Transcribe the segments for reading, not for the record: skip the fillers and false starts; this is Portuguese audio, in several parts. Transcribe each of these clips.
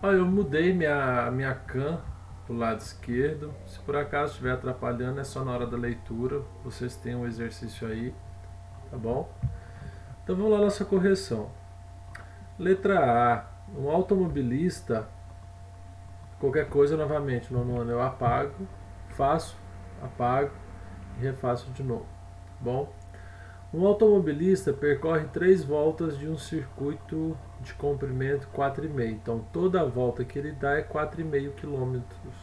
Olha, eu mudei minha cam para o lado esquerdo. Se por acaso estiver atrapalhando, é só na hora da leitura. Vocês têm um exercício aí, tá bom? Então vamos lá, nossa correção. Letra A. Um automobilista, qualquer coisa novamente, no ano eu apago, faço, apago e refaço de novo. Bom, um automobilista percorre 3 voltas de um circuito de comprimento 4,5. Então toda a volta que ele dá é 4,5 quilômetros,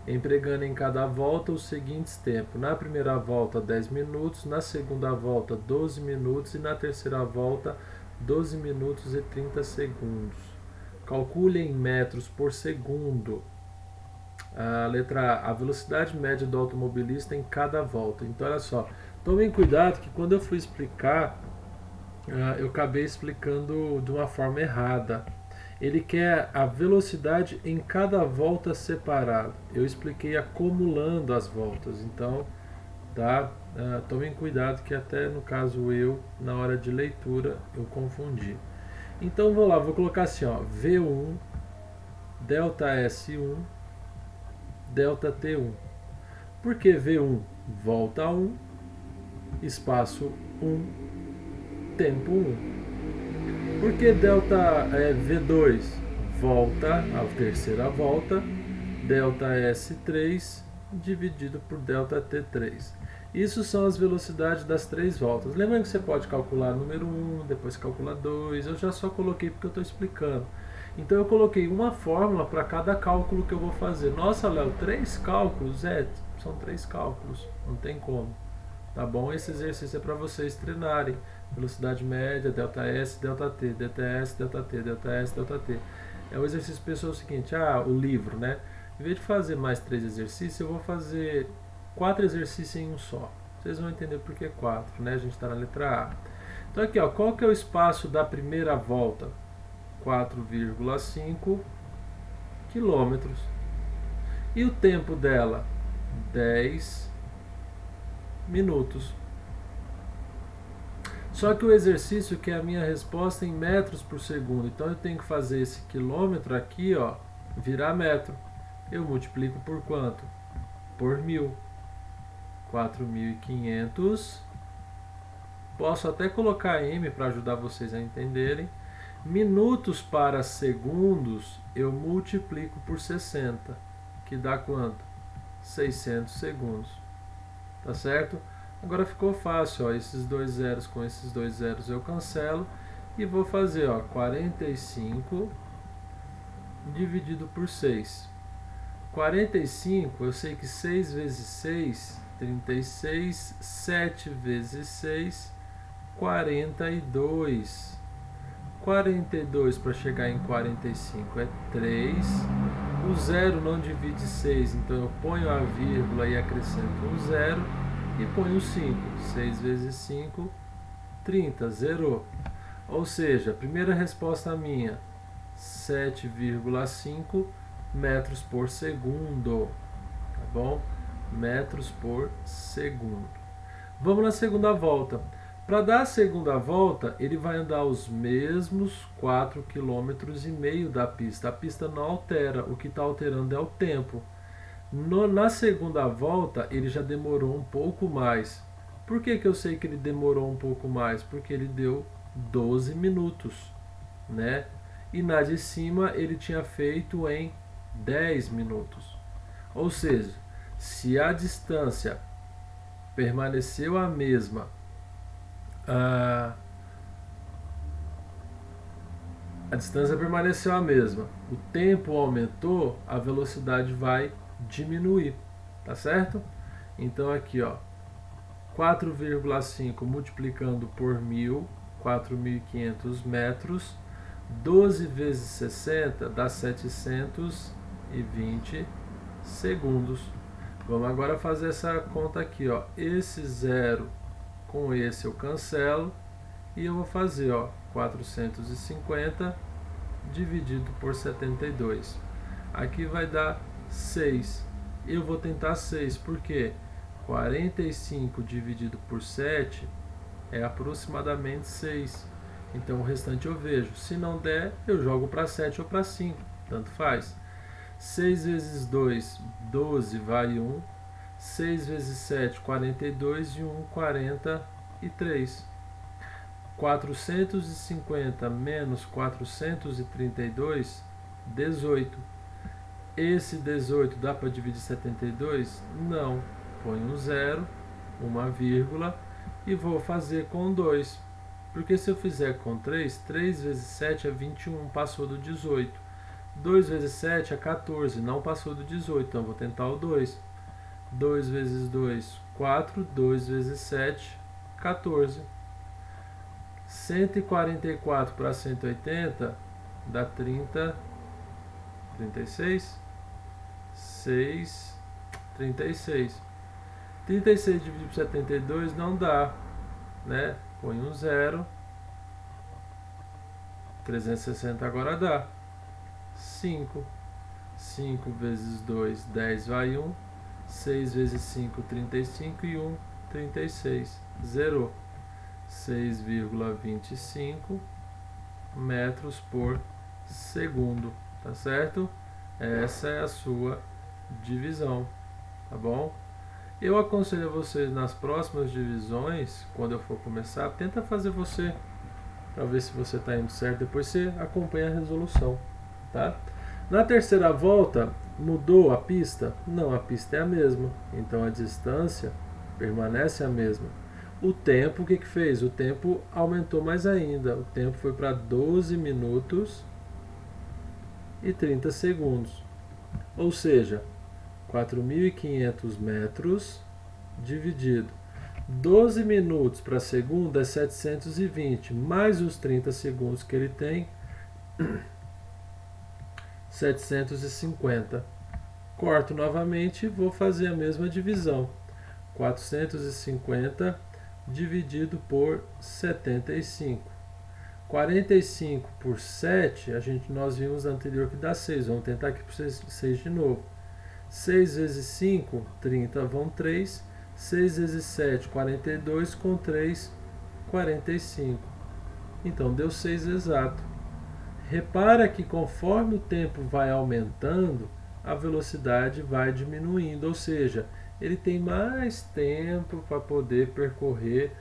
empregando em cada volta os seguintes tempos: na primeira volta 10 minutos, na segunda volta 12 minutos e na terceira volta 12 minutos e 30 segundos. Calcule em metros por segundo a letra A velocidade média do automobilista em cada volta. Então olha só, tomem cuidado que quando eu fui explicar, eu acabei explicando de uma forma errada. Ele quer a velocidade em cada volta separada. Eu expliquei acumulando as voltas. Então, tá? Tomem cuidado que até no caso eu, na hora de leitura, eu confundi. Então vou lá, vou colocar assim, ó, V1, delta S1, delta T1. Por que V1? Volta 1, espaço 1, tempo 1. Por que delta V2? Volta, a terceira volta, delta S3 dividido por delta T3. Isso são as velocidades das 3 voltas. Lembrando que você pode calcular número 1, depois calcular 2. Eu já só coloquei porque eu estou explicando. Então eu coloquei uma fórmula para cada cálculo que eu vou fazer. Nossa, Léo, 3 cálculos? São 3 cálculos, não tem como. Tá bom? Esse exercício é para vocês treinarem. Velocidade média, delta S, delta T, delta S, delta T, delta S, delta T. É o exercício pessoal seguinte, o livro, né? Em vez de fazer mais 3 exercícios, eu vou fazer 4 exercícios em um só. Vocês vão entender por que 4, né? A gente está na letra A. Então aqui, ó, qual que é o espaço da primeira volta? 4,5 quilômetros. E o tempo dela? 10 minutos. Só que o exercício quer a minha resposta em metros por segundo. Então eu tenho que fazer esse quilômetro aqui, ó, virar metro. Eu multiplico por quanto? Por 1000. 4.500. Posso até colocar M para ajudar vocês a entenderem. Minutos para segundos eu multiplico por 60, que dá quanto? 600 segundos. Tá certo? Agora ficou fácil, ó, esses dois zeros com esses dois zeros eu cancelo e vou fazer, ó, 45 dividido por 6. 45, eu sei que 6 vezes 6, 36, 7 vezes 6, 42. 42 para chegar em 45 é 3. O zero não divide 6, então eu ponho a vírgula e acrescento um zero e ponho 5. 6 vezes 5, 30, zerou. Ou seja, a primeira resposta minha, 7,5 metros por segundo. Tá bom? Metros por segundo. Vamos na segunda volta. Para dar a segunda volta, ele vai andar os mesmos 4,5 km da pista. A pista não altera, o que está alterando é o tempo. Na segunda volta, ele já demorou um pouco mais. Por que eu sei que ele demorou um pouco mais? Porque ele deu 12 minutos, né? E na de cima ele tinha feito em 10 minutos. Ou seja, se a distância permaneceu a mesma, a distância permaneceu a mesma, o tempo aumentou, a velocidade vai diminuir, tá certo? Então aqui, ó, 4,5 multiplicando por 1000, 4.500 metros, 12 vezes 60 dá 720 segundos. Vamos agora fazer essa conta aqui, ó. Esse zero com esse eu cancelo e eu vou fazer, ó, 450 dividido por 72. Aqui vai dar 6. Eu vou tentar 6, porque 45 dividido por 7 é aproximadamente 6. Então o restante eu vejo. Se não der, eu jogo para 7 ou para 5. tanto faz. 6 vezes 2, 12, vai 1. 6 vezes 7, 42 e 1, 43. 450 menos 432, 18. Esse 18 dá para dividir 72? Não. Põe um zero, uma vírgula e vou fazer com 2. Porque se eu fizer com 3, 3 vezes 7 é 21, passou do 18. 2 vezes 7 é 14, não passou do 18, então vou tentar o 2. 2 vezes 2, 4. 2 vezes 7, 14. 144 para 180 dá 30, 36, 6, 36. 36 dividido por 72 não dá, né? Põe um zero. 360 agora dá. 5. 5 vezes 2, 10 vai 1. 6 vezes 5, 35 e 1, 36. Zerou. 6,25 metros por segundo, tá certo? Essa é a sua divisão, tá bom? Eu aconselho a vocês nas próximas divisões, quando eu for começar, tenta fazer você, para ver se você está indo certo, depois você acompanha a resolução, tá? Na terceira volta, mudou a pista? Não, a pista é a mesma, então a distância permanece a mesma. O tempo, o que fez? O tempo aumentou mais ainda. O tempo foi para 12 minutos e 30 segundos. Ou seja, 4.500 metros dividido 12 minutos para segundo é 720, mais os 30 segundos que ele tem, 750. Corto novamente e vou fazer a mesma divisão. 450 dividido por 75. 45 por 7, nós vimos anterior que dá 6. Vamos tentar aqui por 6 de novo. 6 vezes 5, 30, vão 3. 6 vezes 7, 42, com 3, 45. Então deu 6 exato. Repara que conforme o tempo vai aumentando, a velocidade vai diminuindo, ou seja, ele tem mais tempo para poder percorrer,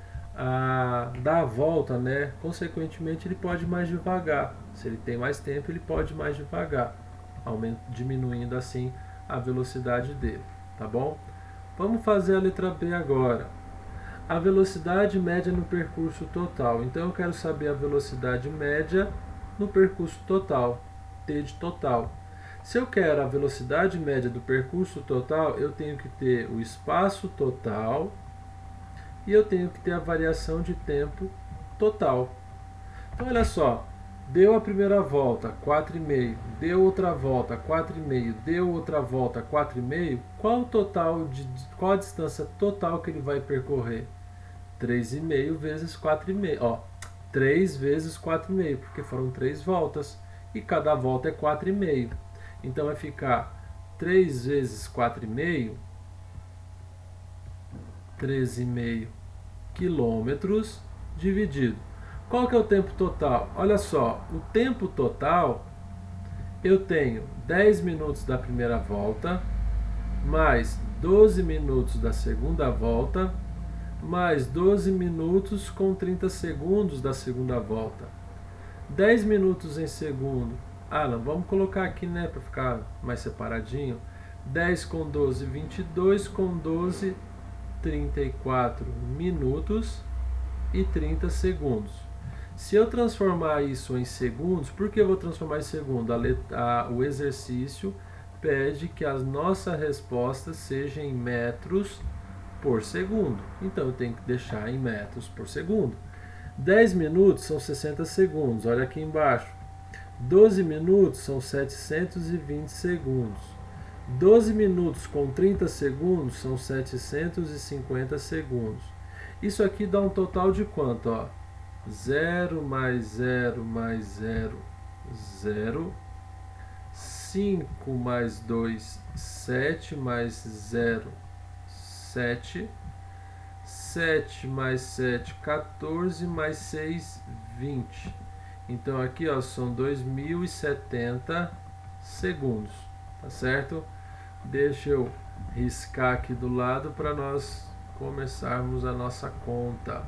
dar a volta, né? Consequentemente, ele pode ir mais devagar. Se ele tem mais tempo, ele pode ir mais devagar, diminuindo assim a velocidade dele, tá bom? Vamos fazer a letra B agora. A velocidade média no percurso total. Então, eu quero saber a velocidade média no percurso total, T de total. Se eu quero a velocidade média do percurso total, eu tenho que ter o espaço total e eu tenho que ter a variação de tempo total. Então, olha só, deu a primeira volta, 4,5, deu outra volta, 4,5, deu outra volta, 4,5, qual a distância total que ele vai percorrer? 3,5 vezes 4,5, ó, 3 vezes 4,5, porque foram 3 voltas, e cada volta é 4,5. Então vai ficar 3 vezes 4,5, 13,5 quilômetros, dividido. Qual que é o tempo total? Olha só, o tempo total, eu tenho 10 minutos da primeira volta, mais 12 minutos da segunda volta, mais 12 minutos com 30 segundos da segunda volta. 10 minutos em segundo. Não, vamos colocar aqui, né, para ficar mais separadinho. 10 com 12, 22, com 12, 34 minutos e 30 segundos. Se eu transformar isso em segundos, por que eu vou transformar em segundo? O exercício pede que a nossa resposta seja em metros por segundo. Então eu tenho que deixar em metros por segundo. 10 minutos são 60 segundos, olha aqui embaixo. 12 minutos são 720 segundos. 12 minutos com 30 segundos são 750 segundos. Isso aqui dá um total de quanto? 0 mais 0 mais 0, 0. 5 mais 2, 7 mais 0, 7. 7 mais 7, 14, mais 6, 20. Então aqui são 2.070 segundos, tá certo? Deixa eu riscar aqui do lado para nós começarmos a nossa conta.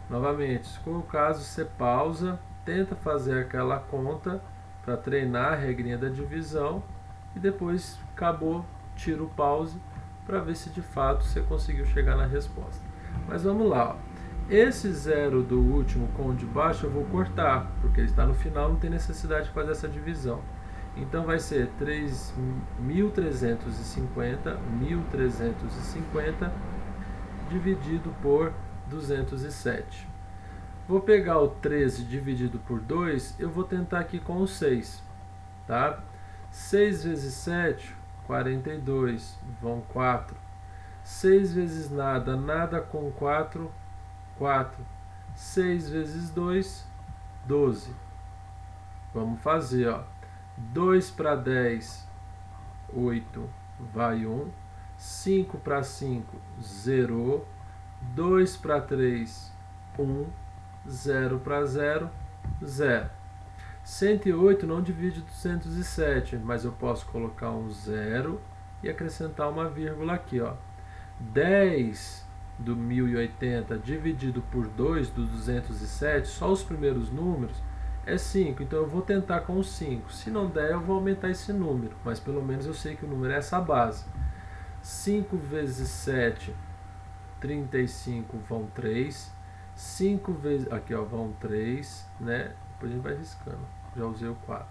Novamente, se for o caso, você pausa, tenta fazer aquela conta para treinar a regrinha da divisão e depois acabou, tira o pause para ver se de fato você conseguiu chegar na resposta. Mas vamos lá, ó. Esse zero do último com o de baixo eu vou cortar, porque ele está no final, não tem necessidade de fazer essa divisão. Então vai ser 1.350 dividido por 207. Vou pegar o 13 dividido por 2, eu vou tentar aqui com o 6, tá? 6 vezes 7, 42, vão 4. 6 vezes nada, nada com 4, 4. 6 vezes 2, 12. Vamos fazer, ó. 2 para 10, 8, vai 1. 5 para 5, 0. 2 para 3, 1. 0 para 0, 0. 108 não divide 207, mas eu posso colocar um 0 e acrescentar uma vírgula aqui, ó. 10 do 1080 dividido por 2 do 207, só os primeiros números, é 5. Então eu vou tentar com 5. Se não der, eu vou aumentar esse número, mas pelo menos eu sei que o número é essa base. 5 vezes 7, 35, vão 3. 5 vezes, aqui ó, vão 3, né? Depois a gente vai riscando, já usei o 4.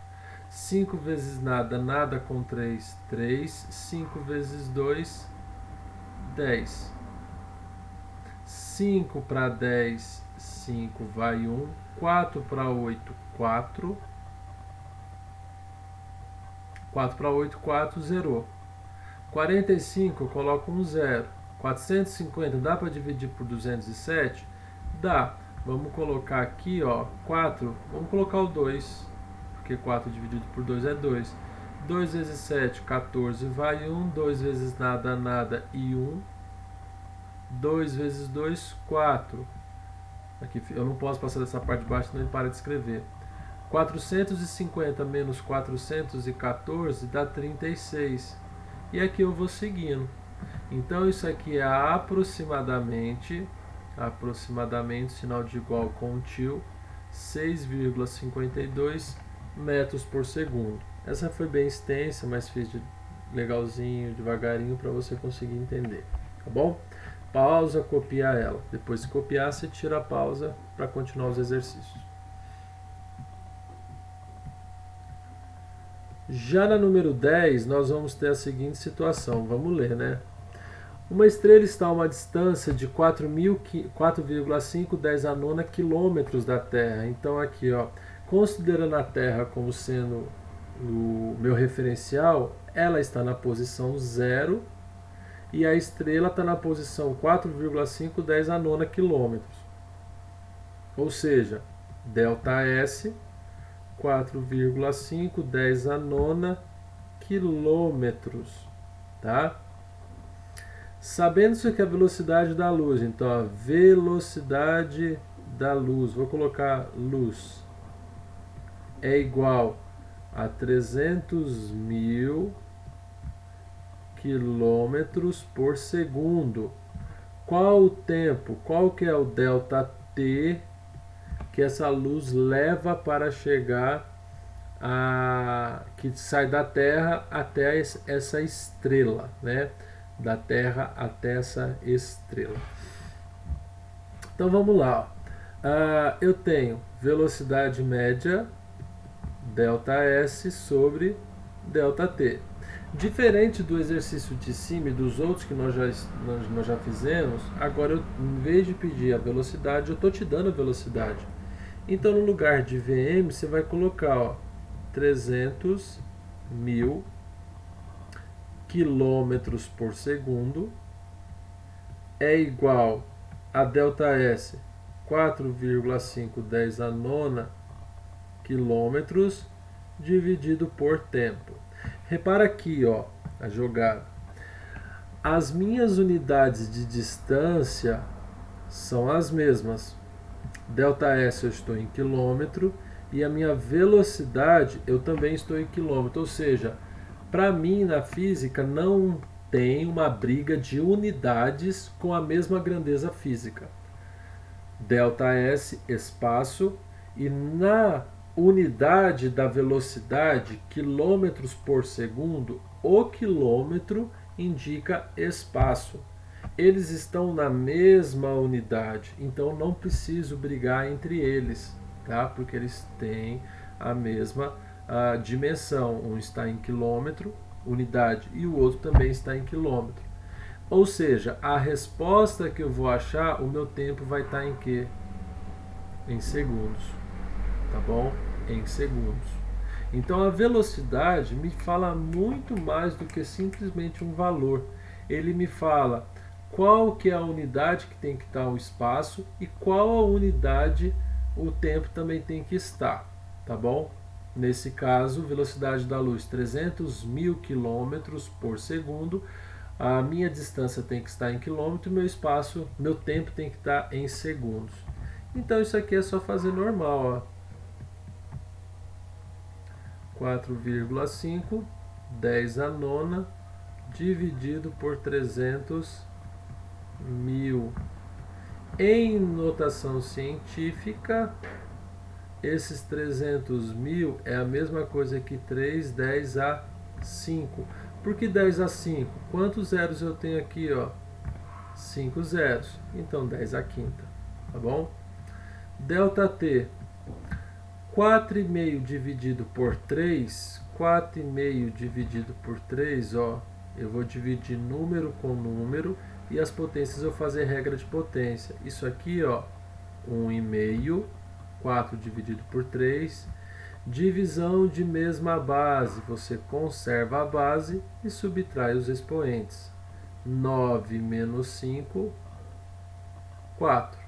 5 vezes nada, nada com 3, 3. 5 vezes 2, 10. 5 para 10, 5, vai 1. 4 para 8, 4. 4 para 8, 4, zerou. 45, eu coloco um 0. 450, dá para dividir por 207? Dá. Vamos colocar aqui, ó, 4, vamos colocar o 2, porque 4 dividido por 2 é 2. 2 vezes 7, 14, vai 1. 2 vezes nada, nada e 1. 2 vezes 2, 4. Aqui eu não posso passar dessa parte de baixo, senão ele para de escrever. 450 menos 414 dá 36. E aqui eu vou seguindo. Então isso aqui é aproximadamente, sinal de igual com tio, 6,52 metros por segundo. Essa foi bem extensa, mas fiz legalzinho, devagarinho, para você conseguir entender, tá bom? Pausa, copia ela. Depois de copiar, você tira a pausa para continuar os exercícios. Já na número 10, nós vamos ter a seguinte situação. Vamos ler, né? Uma estrela está a uma distância de 4,5 quilômetros da Terra. Então aqui, ó, considerando a Terra como sendo o meu referencial, ela está na posição 0 e a estrela está na posição 4,5 quilômetros. Ou seja, ΔS 4,5 quilômetros, tá? Sabendo-se que a velocidade da luz, então a velocidade da luz, vou colocar luz, é igual a 300.000 quilômetros por segundo. Qual o tempo? Qual que é o ΔT que essa luz leva para chegar que sai da Terra até essa estrela, né? Da Terra até essa estrela. Então vamos lá. Eu tenho velocidade média ΔS sobre ΔT. Diferente do exercício de cima e dos outros que nós já fizemos, agora em vez de pedir a velocidade, eu estou te dando a velocidade. Então no lugar de VM você vai colocar, ó, 300.000 quilômetros por segundo é igual a ΔS 4,5 quilômetros dividido por tempo. Repara aqui, ó, a jogada. As minhas unidades de distância são as mesmas. ΔS eu estou em quilômetro e a minha velocidade eu também estou em quilômetro. Ou seja, para mim na física não tem uma briga de unidades com a mesma grandeza física. Δs, espaço, e na unidade da velocidade, quilômetros por segundo, o quilômetro indica espaço. Eles estão na mesma unidade, então não preciso brigar entre eles, tá? Porque eles têm a mesma dimensão. Um está em quilômetro, unidade, e o outro também está em quilômetro. Ou seja, a resposta que eu vou achar, o meu tempo vai estar em quê? Em segundos, tá bom? Em segundos. Então a velocidade me fala muito mais do que simplesmente um valor. Ele me fala qual que é a unidade que tem que estar o espaço e qual a unidade o tempo também tem que estar, tá bom? Nesse caso, velocidade da luz 300.000 km por segundo, a minha distância tem que estar em quilômetro e meu tempo tem que estar em segundos. Então isso aqui é só fazer normal, ó. 4,5, 10 a nona, dividido por 300.000. Em notação científica, esses 300.000 é a mesma coisa que 3, 10 a 5. Por que 10 a 5? Quantos zeros eu tenho aqui, ó? 5 zeros. Então 10 a quinta, tá bom? Δt, 4,5 dividido por 3, 4,5 dividido por 3, ó, eu vou dividir número com número e as potências eu vou fazer regra de potência. Isso aqui, ó, 1,5, 4 dividido por 3, divisão de mesma base, você conserva a base e subtrai os expoentes. 9 menos 5, 4.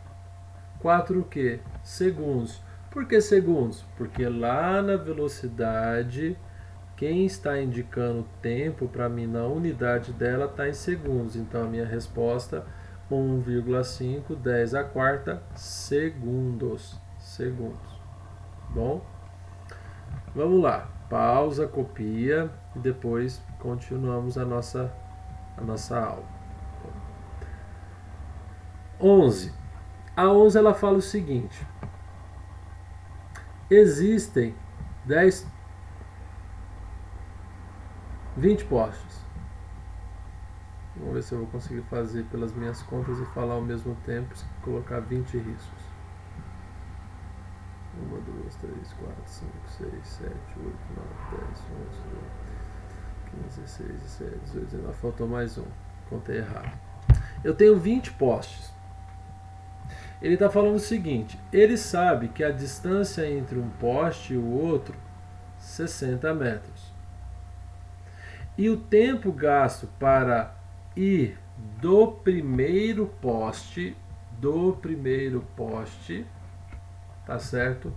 4 o quê? Segundos. Por que segundos? Porque lá na velocidade, quem está indicando o tempo para mim na unidade dela está em segundos. Então a minha resposta 1,5, 10 a quarta segundos. Segundos. Bom? Vamos lá. Pausa, copia e depois continuamos a nossa aula. 11. A 11 ela fala o seguinte: existem 20 postes. Vamos ver se eu vou conseguir fazer pelas minhas contas e falar ao mesmo tempo, se colocar 20 riscos. 1, 2, 3, 4, 5, 6, 7, 8, 9, 10, 11, 12, 15, 16, 17, 18, 19. Faltou mais um. Contei errado. Eu tenho 20 postes. Ele está falando o seguinte: ele sabe que a distância entre um poste e o outro 60 metros. E o tempo gasto para ir do primeiro poste, tá certo?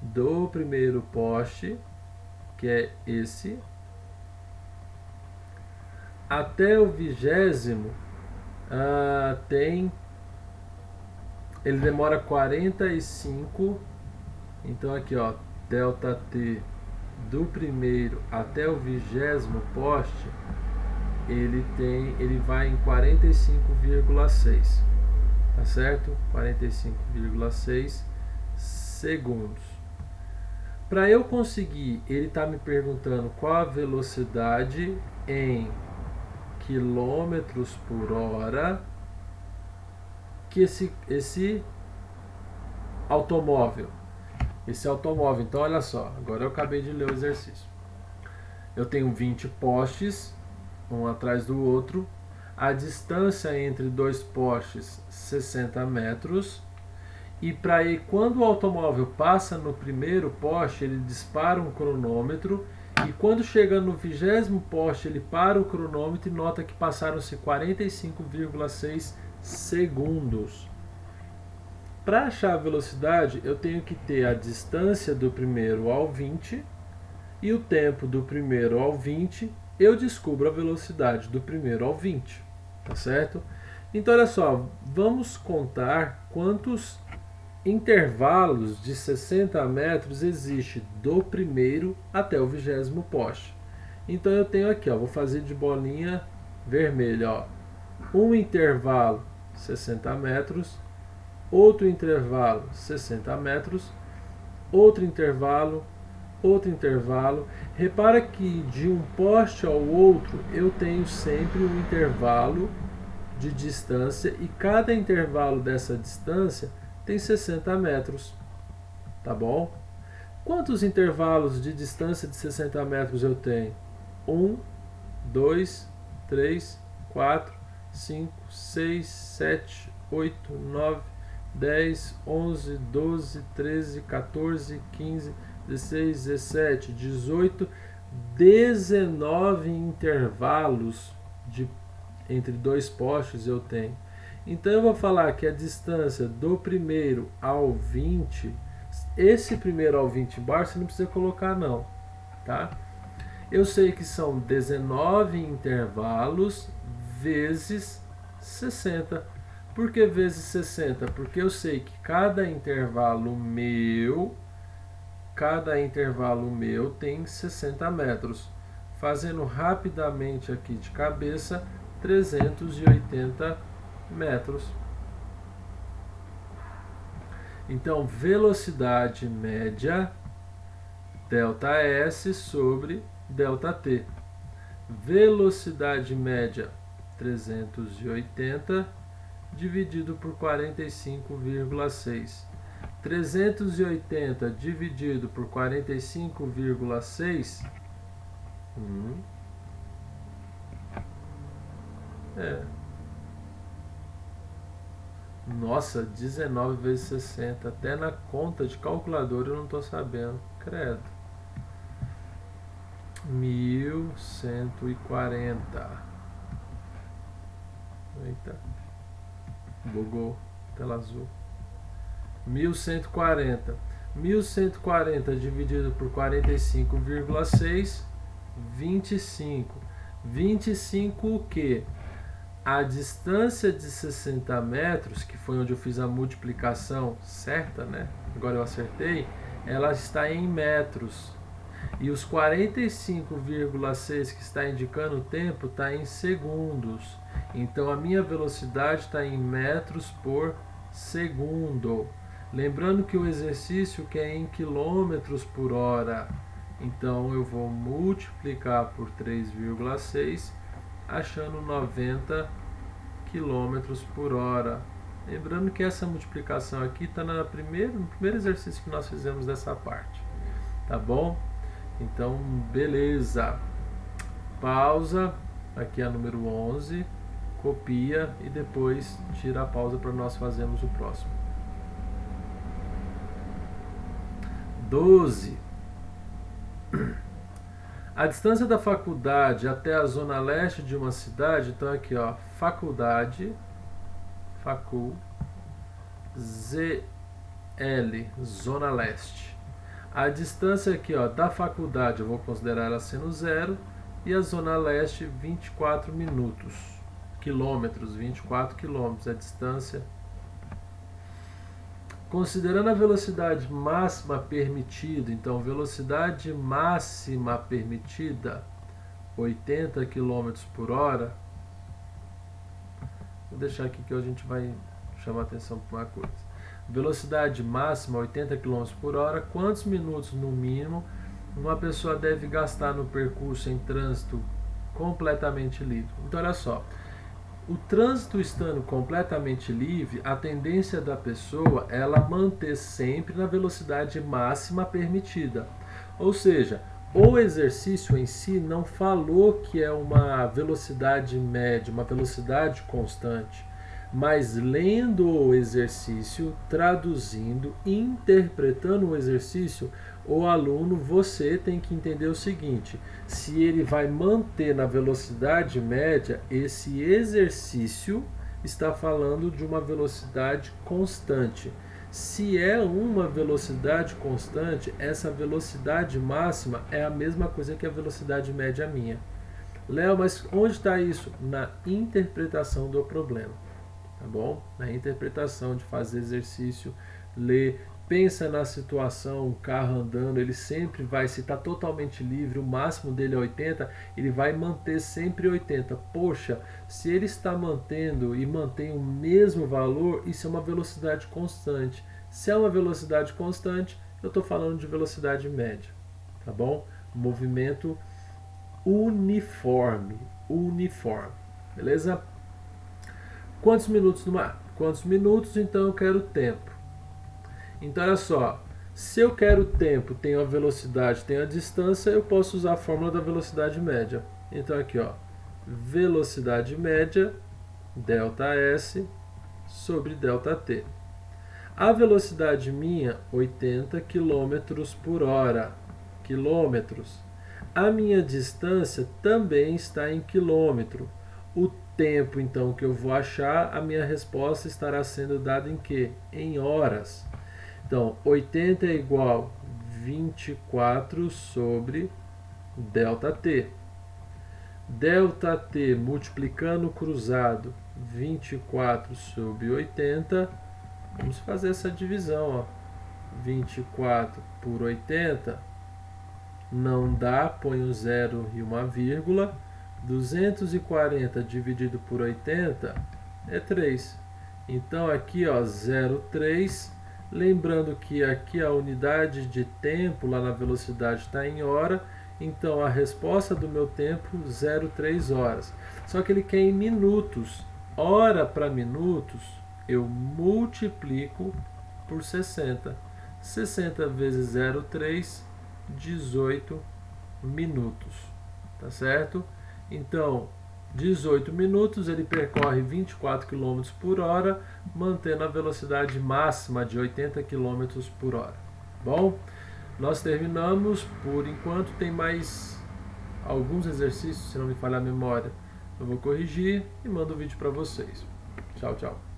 Do primeiro poste, que é esse, até o 20º, ele demora 45. Então aqui, ó, ΔT do primeiro até o 20º poste, ele vai em 45,6, tá certo? 45,6 segundos. Para eu conseguir, ele está me perguntando qual a velocidade em quilômetros por hora que esse automóvel. Então olha só, agora eu acabei de ler o exercício. Eu tenho 20 postes, um atrás do outro. A distância entre dois postes, 60 metros. E para ir, quando o automóvel passa no primeiro poste, ele dispara um cronômetro. E quando chega no 20º poste, ele para o cronômetro e nota que passaram-se 45,6 segundos. Para achar a velocidade, eu tenho que ter a distância do primeiro ao 20 e o tempo do primeiro ao 20. Eu descubro a velocidade do primeiro ao 20, tá certo? Então olha só, vamos contar quantos intervalos de 60 metros existe do primeiro até o 20º poste. Então eu tenho aqui, ó, vou fazer de bolinha vermelha, ó, um intervalo 60 metros, outro intervalo 60 metros, outro intervalo. Repara que de um poste ao outro eu tenho sempre um intervalo de distância e cada intervalo dessa distância tem 60 metros, tá bom? Quantos intervalos de distância de 60 metros eu tenho? 1, 2, 3, 4, 5, 6, 7, 8, 9, 10, 11, 12, 13, 14, 15, 16, 17, 18, 19 intervalos entre dois postes eu tenho. Então eu vou falar que a distância do primeiro ao 20, esse primeiro ao 20 bar você não precisa colocar não, tá? Eu sei que são 19 intervalos vezes 60. Por que vezes 60? Porque eu sei que cada intervalo meu tem 60 metros. Fazendo rapidamente aqui de cabeça, 380 metros. Então, velocidade média, ΔS sobre ΔT. Velocidade média, 380, dividido por 45,6. 380 dividido por 45,6 Nossa, 19 vezes 60. Até na conta de calculadora eu não estou sabendo. Credo. 1140. Eita. Bugou. Tela azul. 1140. 1140 dividido por 45,6, 25. 25 o quê? A distância de 60 metros, que foi onde eu fiz a multiplicação certa, né? Agora eu acertei, ela está em metros. E os 45,6 que está indicando o tempo está em segundos. Então a minha velocidade está em metros por segundo. Lembrando que o exercício que é em quilômetros por hora. Então eu vou multiplicar por 3,6, achando 90 km por hora. Lembrando que essa multiplicação aqui está no primeiro exercício que nós fizemos dessa parte. Tá bom? Então, beleza. Pausa. Aqui é a número 11. Copia e depois tira a pausa para nós fazermos o próximo. 12. A distância da faculdade até a zona leste de uma cidade, então aqui ó, faculdade, ZL, zona leste. A distância aqui ó, da faculdade eu vou considerar ela sendo 0 e a zona leste 24 minutos, quilômetros, 24 quilômetros, a distância. Considerando a velocidade máxima permitida, então velocidade máxima permitida 80 km por hora. Vou deixar aqui que a gente vai chamar atenção para uma coisa. Velocidade máxima 80 km por hora, quantos minutos no mínimo uma pessoa deve gastar no percurso em trânsito completamente livre? Então olha só. O trânsito estando completamente livre, a tendência da pessoa é ela manter sempre na velocidade máxima permitida. Ou seja, o exercício em si não falou que é uma velocidade média, uma velocidade constante. Mas lendo o exercício, traduzindo, interpretando o exercício, o aluno, você tem que entender o seguinte: se ele vai manter na velocidade média, esse exercício está falando de uma velocidade constante. Se é uma velocidade constante, essa velocidade máxima é a mesma coisa que a velocidade média minha. Léo, mas onde está isso? Na interpretação do problema. Tá bom? Na interpretação de fazer exercício lê, pensa na situação, o carro andando, ele sempre vai, se está totalmente livre, o máximo dele é 80, ele vai manter sempre 80. Poxa, se ele está mantendo e mantém o mesmo valor, isso é uma velocidade constante. Se é uma velocidade constante, eu estou falando de velocidade média, tá bom? Movimento uniforme, beleza? Quantos minutos no mar? Quantos minutos, então eu quero tempo. Então olha só, se eu quero tempo, tenho a velocidade, tenho a distância, eu posso usar a fórmula da velocidade média. Então aqui ó, velocidade média, ΔS sobre ΔT. A velocidade minha, 80 km por hora. Quilômetros. A minha distância também está em quilômetro. O tempo, então, que eu vou achar, a minha resposta estará sendo dada em quê? Em horas. Então, 80 é igual a 24 sobre ΔT. ΔT multiplicando o cruzado, 24 sobre 80. Vamos fazer essa divisão, ó. 24 por 80 não dá, põe um zero e uma vírgula. 240 dividido por 80 é 3. Então aqui, ó, 0,3. Lembrando que aqui a unidade de tempo lá na velocidade está em hora. Então a resposta do meu tempo, 0,3 horas. Só que ele quer em minutos. Hora para minutos, eu multiplico por 60. 60 vezes 0,3, 18 minutos. Tá certo? Então, 18 minutos, ele percorre 24 km por hora, mantendo a velocidade máxima de 80 km por hora. Bom, nós terminamos. Por enquanto tem mais alguns exercícios, se não me falhar a memória. Eu vou corrigir e mando o vídeo para vocês. Tchau, tchau.